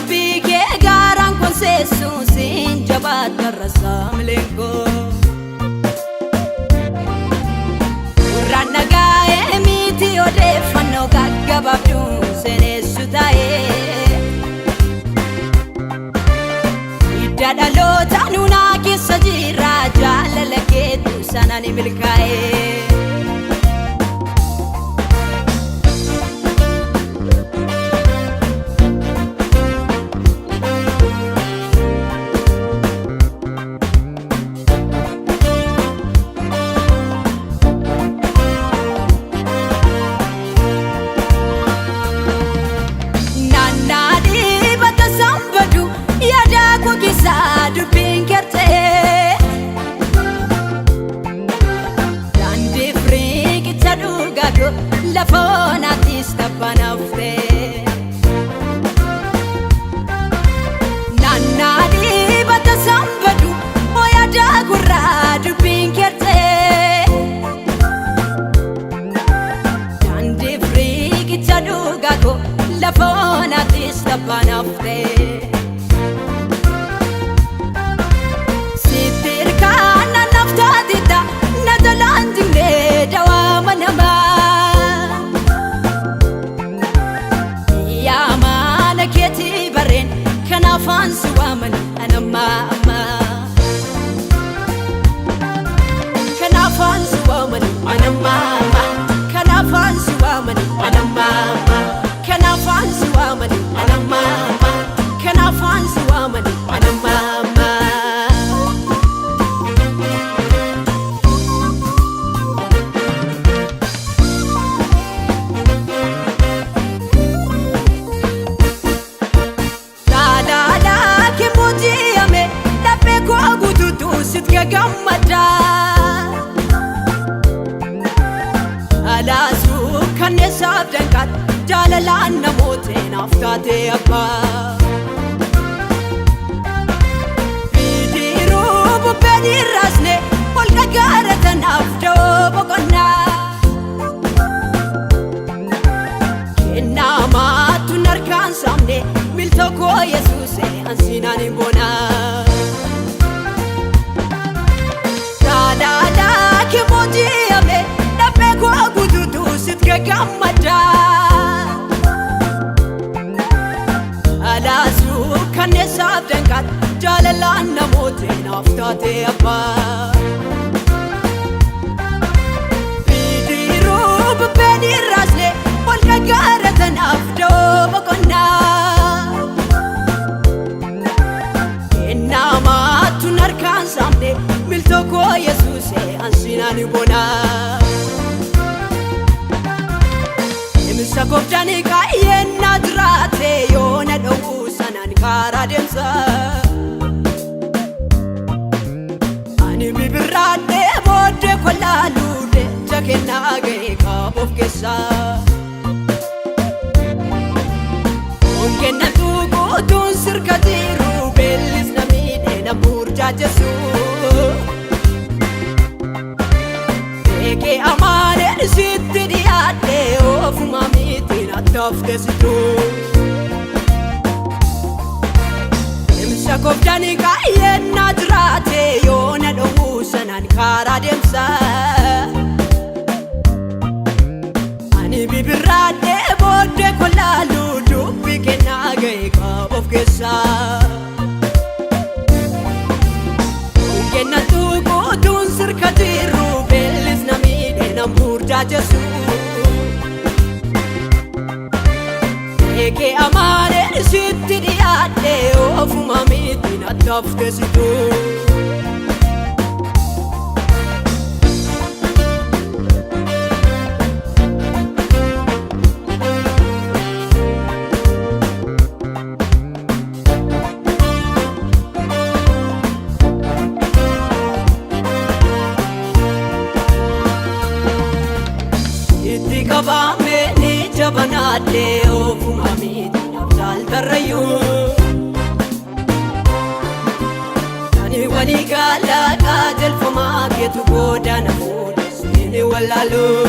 dubbii kee gaaraan konseessu siin jabaata rasaamleenko Uraan nagaa'ee miti odeeffannoo gaggabaabduu seenessu taa'ee Hidda dhaloota nuunaa keessa jira jaalala keetu sanaan milkaa'ee dubbiin kertee Daandii friiqicha dhugaadhu lafoonaattis tabbanaftee Naannaa dibata sambadu mooyadaa gurraa dubbiin kertee Daandii friiqicha dhugaadhu lafoonaattis tabbanaftee Kanafaan si waaman anamma amma Kanafaan si waaman anamma amma Kanafaan si waaman anamma amma Kanafaan si waaman anamma amma Kanafaan si waaman anamma amma Gamada Alaasu kanneessaaf danqaat jaalalaan namooteen aftaatee abbaa Bidiruu bubbeen irraasne ol dhagaarratanaaf da'oo boqonnaa Kennaa maattuun harkaan saamne miltoo koo Yesuusee ansiinaan hin boonaa Kimojiyame dhabbee koo guutuutu sitti gammada Alaasu kanneessaaf danqaat jaalalaan namooteen aftaatee abbaa Bidiruu bubbeen irraasne ol dhagaarratanaaf da'oo boqonnaa Kennaa maattuun harkaan saamne miltoo koo Yesuusee ansiinaan boonaa Imisa gooftaanii kaayyeenna jiraate yoona dhowwuu sanaan karaa deemsa Ani bibirraadhee booddee kolaaluu deecha kennaa ga'ee kaaboof keessaa Ongennatu guutuun sirka jiru beellis na miidhee na burjaajessuu Eke amaaleen sitti dhiyaadhee ofuma miitiin attaaftesituu Imisa gooftaanii kaayyeenna jiraate yoona dhowwuu sanaan karaa deemsa Ani bibirraadhee booddee kolaaluu dubbii kennaa ga'ee kaaboof keessaa Ongennatu guutuun sirka jiru beellis na miidhee na burjaajessuu Eke amaaleen sitti dhiyaadhee ofuma miitiin attaaftesituu Itti qabamee ni jabanaadhee ofuma miitiin abdaaltarrayyuu Ani walii gaalaa qajeelfamaa keetu godaana fuudhes ni wallaaluu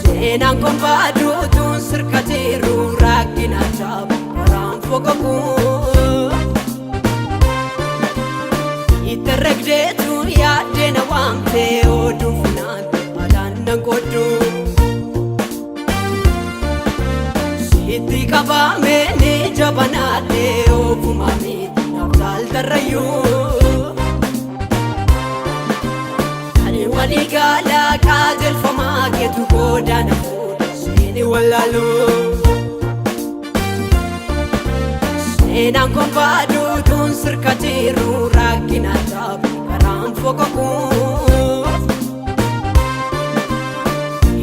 Seenaan kon baaduutuun sirka jiru rakkoo qabameni jabanaadhe ofumami naftal darrayyuu ani waligala qajeelfamaa keetu godaana fuudha seeni wallaaluu seenaan kun baaduutuun sirka jiru rakkina jaabi karaan foqoquu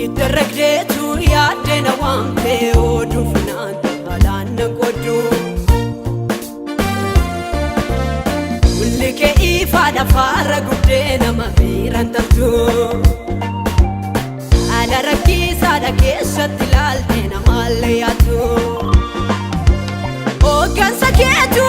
ittirregdeetu yaaddeena waamtee oduuf naanta alaanna godhu mulli kee ifaadha faara guddee nama biiran tartu haala rakkisaadha keessatti ilaaltee namaallee yaaddu hooggansa keetu